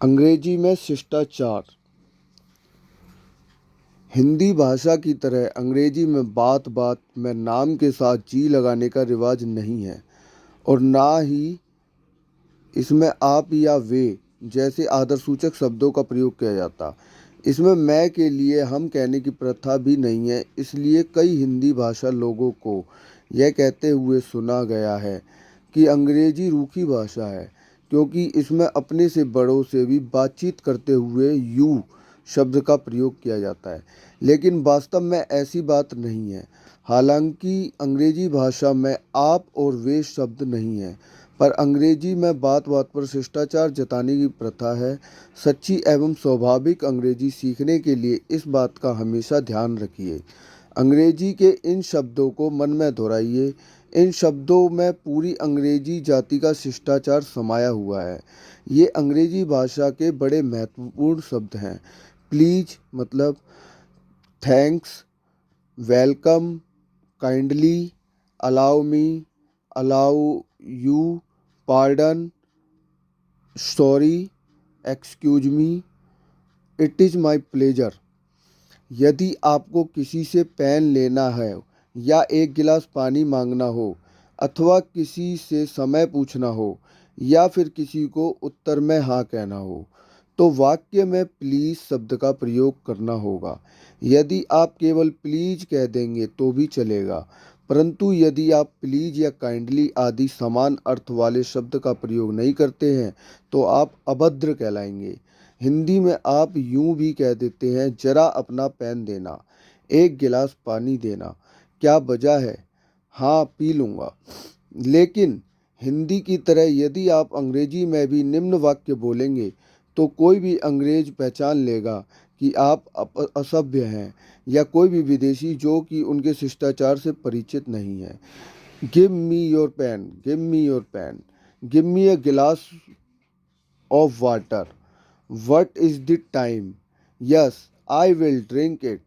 अंग्रेजी में शिष्टाचार। हिंदी भाषा की तरह अंग्रेजी में बात बात में नाम के साथ जी लगाने का रिवाज नहीं है और ना ही इसमें आप या वे जैसे आदरसूचक शब्दों का प्रयोग किया जाता। इसमें मैं के लिए हम कहने की प्रथा भी नहीं है। इसलिए कई हिंदी भाषा लोगों को यह कहते हुए सुना गया है कि अंग्रेजी रूखी भाषा है, क्योंकि इसमें अपने से बड़ों से भी बातचीत करते हुए यू शब्द का प्रयोग किया जाता है। लेकिन वास्तव में ऐसी बात नहीं है। हालांकि अंग्रेजी भाषा में आप और वे शब्द नहीं है, पर अंग्रेजी में बात बात पर शिष्टाचार जताने की प्रथा है। सच्ची एवं स्वाभाविक अंग्रेजी सीखने के लिए इस बात का हमेशा ध्यान रखिए। अंग्रेजी के इन शब्दों को मन में दोहराइए। इन शब्दों में पूरी अंग्रेजी जाति का शिष्टाचार समाया हुआ है। ये अंग्रेजी भाषा के बड़े महत्वपूर्ण शब्द हैं। प्लीज मतलब thanks, welcome, kindly, allow me, allow you, pardon, sorry, excuse me, it is my pleasure. यदि आपको किसी से पेन लेना है या एक गिलास पानी मांगना हो अथवा किसी से समय पूछना हो या फिर किसी को उत्तर में हाँ कहना हो, तो वाक्य में प्लीज़ शब्द का प्रयोग करना होगा। यदि आप केवल प्लीज कह देंगे तो भी चलेगा, परंतु यदि आप प्लीज या काइंडली आदि समान अर्थ वाले शब्द का प्रयोग नहीं करते हैं तो आप अभद्र कहलाएंगे। हिंदी में आप यूं भी कह देते हैं, जरा अपना पेन देना, एक गिलास पानी देना, क्या वजह है, हाँ पी लूँगा। लेकिन हिंदी की तरह यदि आप अंग्रेजी में भी निम्न वाक्य बोलेंगे तो कोई भी अंग्रेज पहचान लेगा कि आप असभ्य हैं या कोई भी विदेशी जो कि उनके शिष्टाचार से परिचित नहीं है। Give me your pen, give me your pen, give me a glass of water, what is the time, yes I will drink it.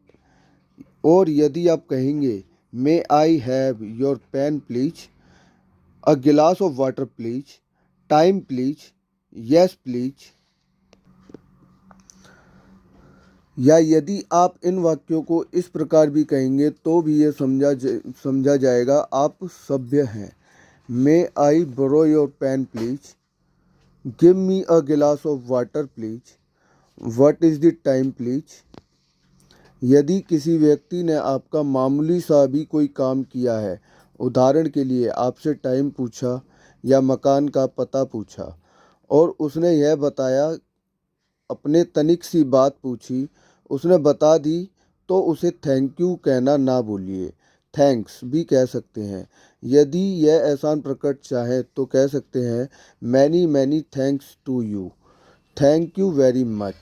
और यदि आप कहेंगे may I have your pen please, a glass of water please, time please, yes please, या यदि आप इन वाक्यों को इस प्रकार भी कहेंगे तो भी ये समझा जाएगा आप सभ्य हैं। May I borrow your pen please, give me a glass of water please, what is the time please. यदि किसी व्यक्ति ने आपका मामूली सा भी कोई काम किया है, उदाहरण के लिए आपसे टाइम पूछा या मकान का पता पूछा और उसने यह बताया, अपने तनिक सी बात पूछी, उसने बता दी, तो उसे थैंक यू कहना ना भूलिए। थैंक्स भी कह सकते हैं। यदि यह एहसान प्रकट चाहे तो कह सकते हैं many many thanks to you, thank you very much.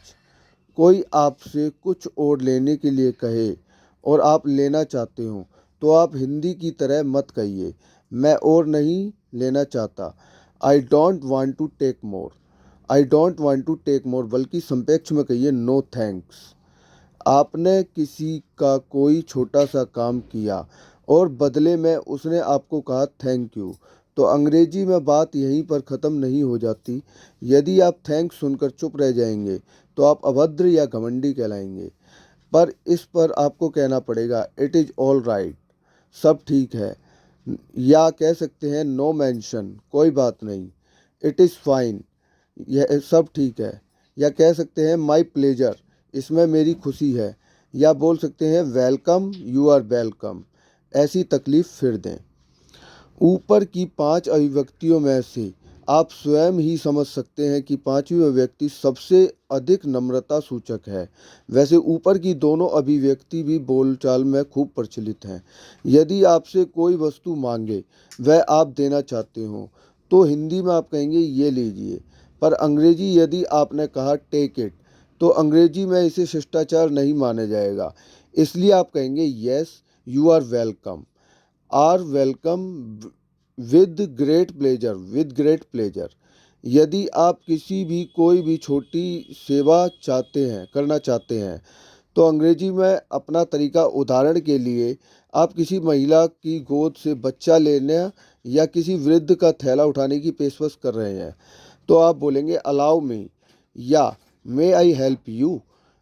कोई आपसे कुछ और लेने के लिए कहे और आप लेना चाहते हो तो आप हिंदी की तरह मत कहिए मैं और नहीं लेना चाहता, I don't want to take more, I don't want to take more, बल्कि संपेक्ष में कहिए नो थैंक्स। आपने किसी का कोई छोटा सा काम किया और बदले में उसने आपको कहा थैंक यू, तो अंग्रेजी में बात यहीं पर ख़त्म नहीं हो जाती। यदि आप थैंक्स सुनकर चुप रह जाएंगे तो आप अभद्र या घमंडी कहलाएंगे। पर इस पर आपको कहना पड़ेगा इट इज़ ऑल राइट, सब ठीक है, या कह सकते हैं नो मेंशन, कोई बात नहीं, इट इज़ फाइन, यह सब ठीक है, या कह सकते हैं माई प्लेजर, इसमें मेरी खुशी है, या बोल सकते हैं वेलकम, यू आर वेलकम, ऐसी तकलीफ़ फिर दें। ऊपर की 5 अभिव्यक्तियों में से आप स्वयं ही समझ सकते हैं कि पांचवी अभिव्यक्ति सबसे अधिक नम्रता सूचक है। वैसे ऊपर की दोनों अभिव्यक्ति भी बोलचाल में खूब प्रचलित हैं। यदि आपसे कोई वस्तु मांगे वह आप देना चाहते हो तो हिंदी में आप कहेंगे ये लीजिए, पर अंग्रेजी यदि आपने कहा टेक इट तो अंग्रेजी में इसे शिष्टाचार नहीं माना जाएगा। इसलिए आप कहेंगे yes you are welcome, are welcome with great pleasure, with great pleasure. यदि आप किसी भी कोई भी छोटी सेवा करना चाहते हैं तो अंग्रेजी में अपना तरीका, उदाहरण के लिए आप किसी महिला की गोद से बच्चा लेने या किसी वृद्ध का थैला उठाने की पेशकश कर रहे हैं तो आप बोलेंगे अलाउ मी, या मे आई हेल्प यू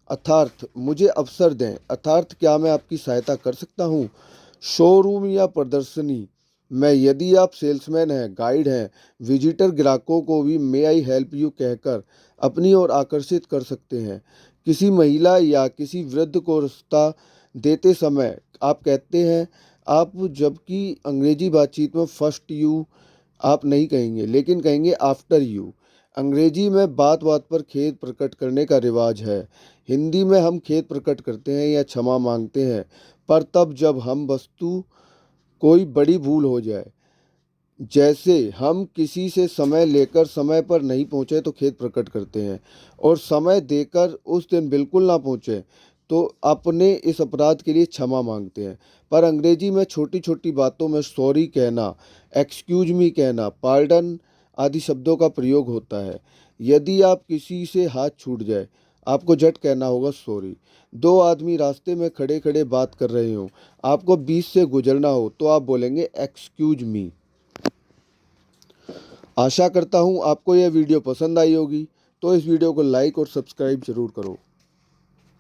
अर्थात मुझे अवसर दें, अर्थात क्या मैं आपकी सहायता कर सकता हूँ। शोरूम या प्रदर्शनी में यदि आप सेल्समैन हैं, गाइड हैं, विजिटर ग्राहकों को भी मे आई हेल्प यू कहकर अपनी ओर आकर्षित कर सकते हैं। किसी महिला या किसी वृद्ध को रास्ता देते समय आप कहते हैं आप, जबकि अंग्रेजी बातचीत में फर्स्ट यू आप नहीं कहेंगे लेकिन कहेंगे आफ्टर यू। अंग्रेजी में बात बात पर खेद प्रकट करने का रिवाज है। हिंदी में हम खेद प्रकट करते हैं या क्षमा मांगते हैं, पर तब जब हम वस्तु कोई बड़ी भूल हो जाए, जैसे हम किसी से समय लेकर समय पर नहीं पहुंचे तो खेद प्रकट करते हैं, और समय देकर उस दिन बिल्कुल ना पहुंचे तो अपने इस अपराध के लिए क्षमा मांगते हैं। पर अंग्रेजी में छोटी छोटी बातों में सॉरी कहना, एक्सक्यूज मी कहना, पार्डन आदि शब्दों का प्रयोग होता है। यदि आप किसी से हाथ छूट जाए, आपको झट कहना होगा सॉरी। दो आदमी रास्ते में खड़े खड़े बात कर रहे हो, आपको बीच से गुजरना हो तो आप बोलेंगे एक्सक्यूज मी। आशा करता हूँ आपको यह वीडियो पसंद आई होगी, तो इस वीडियो को लाइक और सब्सक्राइब जरूर करो।